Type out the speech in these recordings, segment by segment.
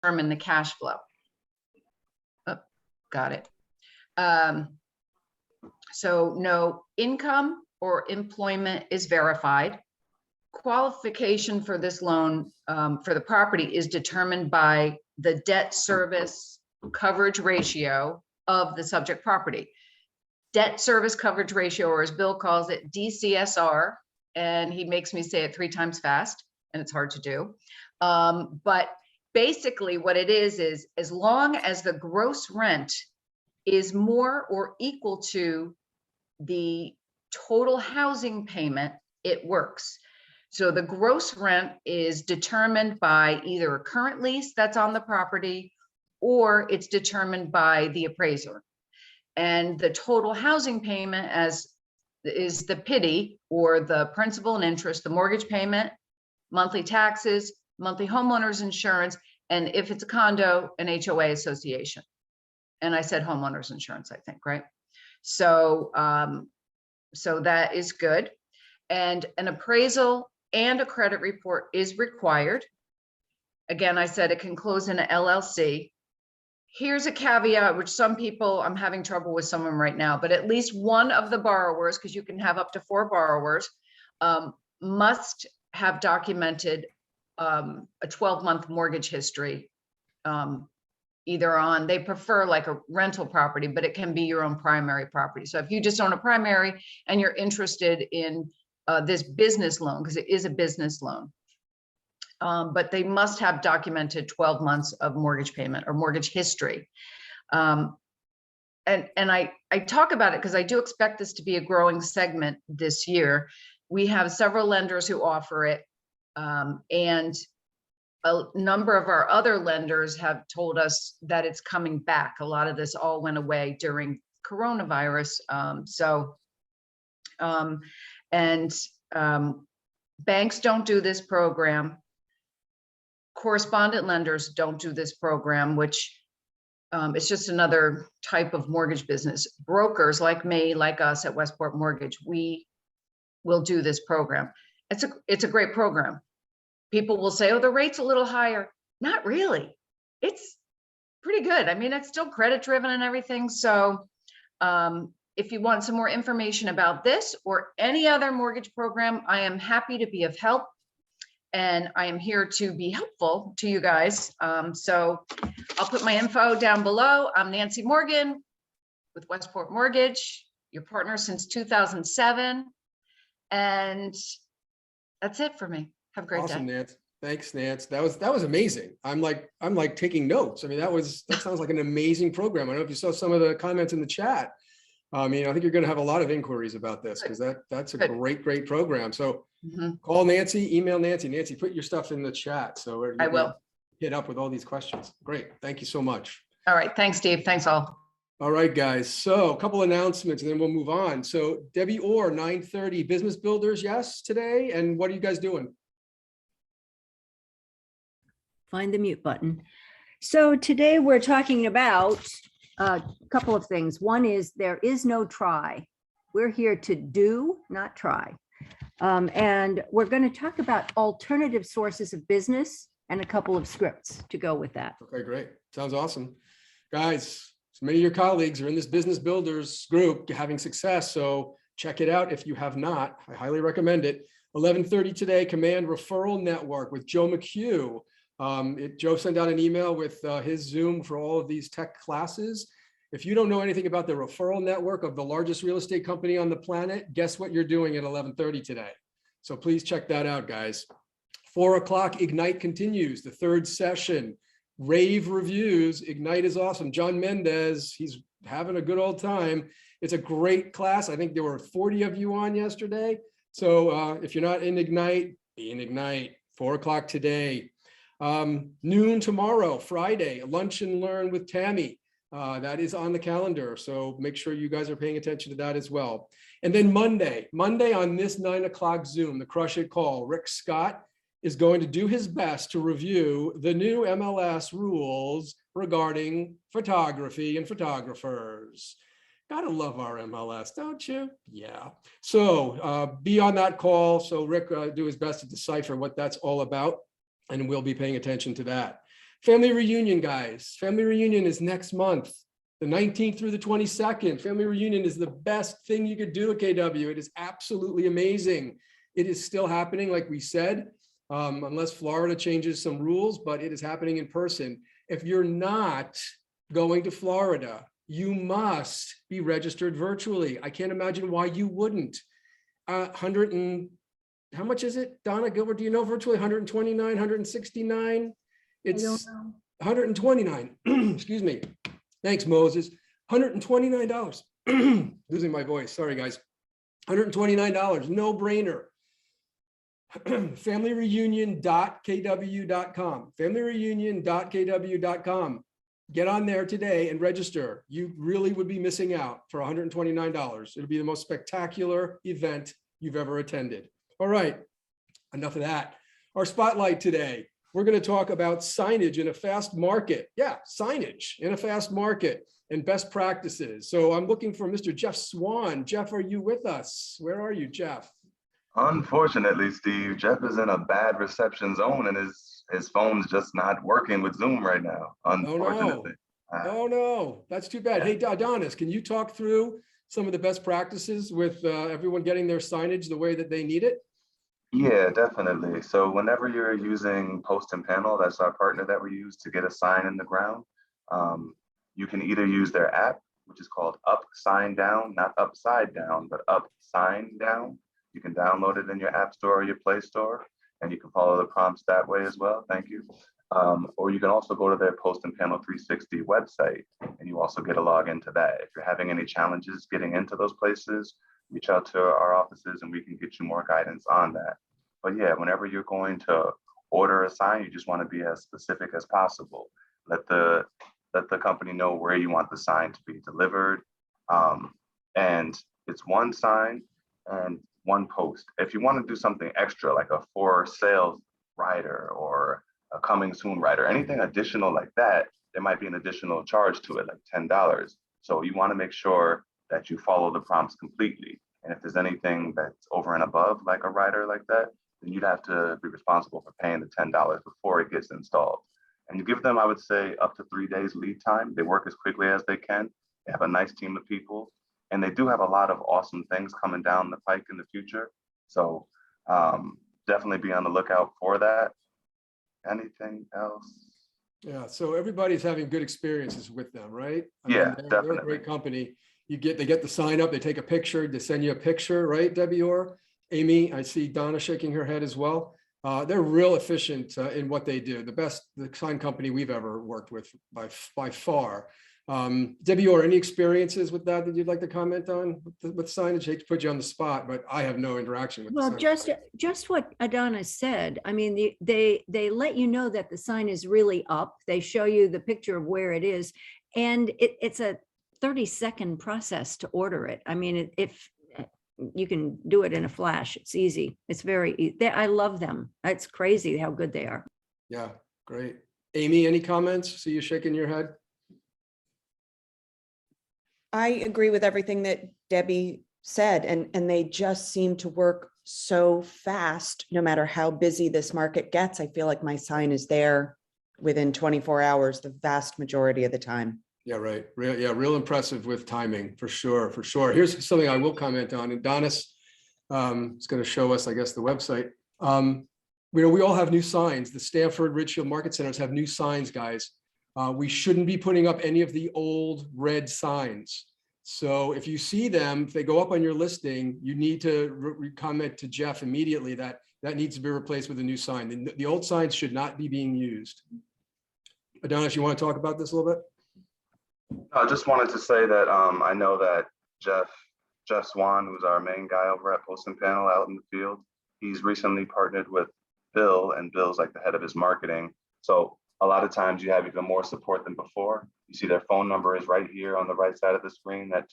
determine the cash flow. Oh, got it. So no income or employment is verified. Qualification for this loan for the property is determined by the debt service coverage ratio of the subject property. Debt service coverage ratio, or as Bill calls it, DCSR, and he makes me say it 3 times fast, and it's hard to do. But basically what it is as long as the gross rent is more or equal to the total housing payment, it works. So the gross rent is determined by either a current lease that's on the property, or it's determined by the appraiser. And the total housing payment is the PITI, or the principal and interest, the mortgage payment, monthly taxes, monthly homeowners insurance, and if it's a condo, an HOA association. And I said homeowners insurance, I think, right? So, so that is good. And an appraisal and a credit report is required. Again, I said it can close in an LLC. Here's a caveat, which some people, I'm having trouble with some of them right now, but at least one of the borrowers, because you can have up to 4 borrowers, must have documented a 12-month mortgage history, either on, they prefer like a rental property, but it can be your own primary property. So if you just own a primary and you're interested in this business loan, because it is a business loan, but they must have documented 12 months of mortgage payment or mortgage history. And I talk about it because I do expect this to be a growing segment this year. We have several lenders who offer it, and a number of our other lenders have told us that it's coming back. A lot of this all went away during coronavirus. Banks don't do this program. Correspondent lenders don't do this program, which it's just another type of mortgage business. Brokers like me, like us at Westport Mortgage, we will do this program. It's a great program. People will say, oh, the rate's a little higher. Not really. It's pretty good. I mean, it's still credit driven and everything. So if you want some more information about this or any other mortgage program, I am happy to be of help. And I am here to be helpful to you guys. So I'll put my info down below. I'm Nancy Morgan with Westport Mortgage, your partner since 2007. And that's it for me. Have a great Awesome, day. Nance. Thanks, Nance. That was amazing. I'm like taking notes. I mean, that sounds like an amazing program. I don't know if you saw some of the comments in the chat. I mean, I think you're going to have a lot of inquiries about this because that's a great program. So call Nancy, email Nancy. Nancy, put your stuff in the chat. So I will hit up with all these questions. Great. Thank you so much. All right. Thanks, Steve. Thanks all. All right, guys. So a couple announcements and then we'll move on. So Debbie Orr, 9:30 Business Builders. Yes, today. And what are you guys doing? Find the mute button. So today we're talking about a couple of things. One is there is no try. We're here to do, not try. And we're going to talk about alternative sources of business and a couple of scripts to go with that. Okay, great. Sounds awesome. Guys, so many of your colleagues are in this Business Builders group having success. So check it out if you have not. I highly recommend it. 11:30 today, Command Referral Network with Joe McHugh. Joe sent out an email with his Zoom for all of these tech classes. If you don't know anything about the referral network of the largest real estate company on the planet, guess what you're doing at 11:30 today? So please check that out, guys. 4 o'clock, Ignite continues, the 3rd session. Rave reviews. Ignite is awesome. John Mendez, he's having a good old time. It's a great class. I think there were 40 of you on yesterday. So if you're not in Ignite, be in Ignite. 4 o'clock today. Noon tomorrow, Friday, Lunch and Learn with Tammy. That is on the calendar. So make sure you guys are paying attention to that as well. And then Monday on this 9 o'clock Zoom, the Crush It Call, Rick Scott is going to do his best to review the new MLS rules regarding photography and photographers. Gotta love our MLS, don't you? Yeah. So be on that call. So Rick do his best to decipher what that's all about. And we'll be paying attention to that. Family reunion, guys. Family reunion is next month, the 19th through the 22nd. Family reunion is the best thing you could do at KW. It is absolutely amazing. It is still happening, like we said, unless Florida changes some rules, but it is happening in person. If you're not going to Florida, you must be registered virtually. I can't imagine why you wouldn't. 100 and how much is it? Donna Gilbert, do you know virtually 129, 169? It's 129. Excuse me. Thanks, Moses. $129. Losing my voice. Sorry, guys. $129. No brainer. Familyreunion.kw.com. Familyreunion.kw.com. Get on there today and register. You really would be missing out for $129. It'll be the most spectacular event you've ever attended. All right, enough of that. Our spotlight today, we're going to talk about signage in a fast market. Yeah, signage in a fast market and best practices. So I'm looking for Mr. Jeff Swan. Jeff, are you with us? Where are you, Jeff? Unfortunately, Steve, Jeff is in a bad reception zone and his phone's just not working with Zoom right now, unfortunately. Oh, no, that's too bad. Hey, Adonis, can you talk through some of the best practices with everyone getting their signage the way that they need it? Yeah, definitely. So whenever you're using Post and Panel, that's our partner that we use to get a sign in the ground, you can either use their app, which is called Up Sign Down, not upside down, but Up Sign Down. You can download it in your App Store or your Play Store, and you can follow the prompts that way as well. Thank you. Or you can also go to their Post and Panel 360 website, and you also get a login to that. If you're having any challenges getting into those places, reach out to our offices and we can get you more guidance on that. But yeah, whenever you're going to order a sign, you just want to be as specific as possible. Let the company know where you want the sign to be delivered. And it's one sign and one post. If you want to do something extra, like a for sale rider or a coming soon rider, anything additional like that, there might be an additional charge to it, like $10. So you want to make sure that you follow the prompts completely. And if there's anything that's over and above, like a rider like that, then you'd have to be responsible for paying the $10 before it gets installed. And you give them, I would say, up to 3 days lead time. They work as quickly as they can. They have a nice team of people, and they do have a lot of awesome things coming down the pike in the future. So definitely be on the lookout for that. Anything else? Yeah, so everybody's having good experiences with them, right? I Yeah, mean, they're a definitely. great company. They get the sign up, they take a picture, they send you a picture, right, Debbie or Amy? I see Donna shaking her head as well. They're real efficient in what they do. The sign company we've ever worked with by far. Debbie, or any experiences with that you'd like to comment on with signage? I hate to put you on the spot, but I have no interaction with. Well, just what Adonis said. I mean, they let you know that the sign is really up. They show you the picture of where it is, and it's a 30-second process to order it. I mean, if you can do it in a flash, it's easy. It's very easy. I love them. It's crazy how good they are. Yeah, great. Amy, any comments? See you shaking your head. I agree with everything that Debbie said, and they just seem to work so fast, no matter how busy this market gets. I feel like my sign is there within 24 hours, the vast majority of the time. Yeah, right. Real impressive with timing, for sure, for sure. Here's something I will comment on. Adonis is going to show us, I guess, the website. We all have new signs. The Stanford Ridgefield Market Centers have new signs, guys. We shouldn't be putting up any of the old red signs. So if you see them, if they go up on your listing, you need to comment to Jeff immediately that needs to be replaced with a new sign. The old signs should not be being used. Adonis, you want to talk about this a little bit? I just wanted to say that I know that Jeff Swan, who's our main guy over at Post and Panel out in the field, he's recently partnered with Bill, and Bill's like the head of his marketing. So a lot of times you have even more support than before. You see their phone number is right here on the right side of the screen, at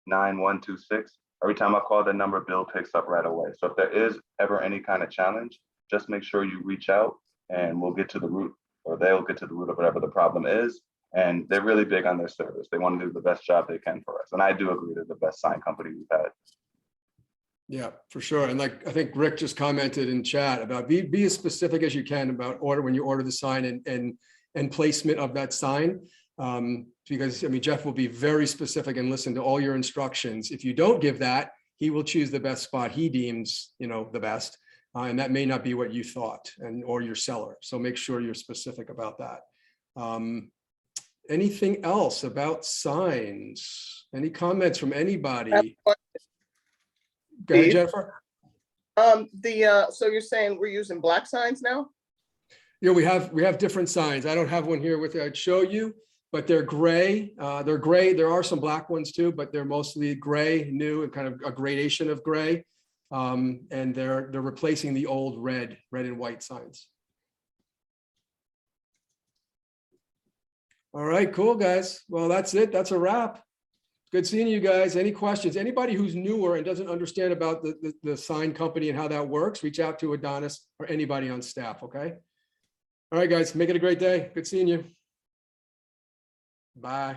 203-218-9126. Every time I call that number, Bill picks up right away. So if there is ever any kind of challenge, just make sure you reach out and we'll get to the root, or they'll get to the root of whatever the problem is. And they're really big on their service. They want to do the best job they can for us. And I do agree they're the best sign company we've had. Yeah, for sure. And like, I think Rick just commented in chat about be as specific as you can about when you order the sign and placement of that sign. Because I mean, Jeff will be very specific and listen to all your instructions. If you don't give that, he will choose the best spot he deems, the best. And that may not be what you thought or your seller. So make sure you're specific about that. Anything else about signs? Any comments from anybody? Go ahead, Steve. Jennifer. So you're saying we're using black signs now? Yeah, we have different signs. I don't have one here with, I'd show you, but they're gray. They're gray. There are some black ones too, but they're mostly gray, new, and kind of a gradation of gray. And they're replacing the old red and white signs. All right, cool, guys. Well, that's it. That's a wrap. Good seeing you guys. Any questions? Anybody who's newer and doesn't understand about the sign company and how that works, reach out to Adonis or anybody on staff, okay? All right, guys, make it a great day. Good seeing you. Bye.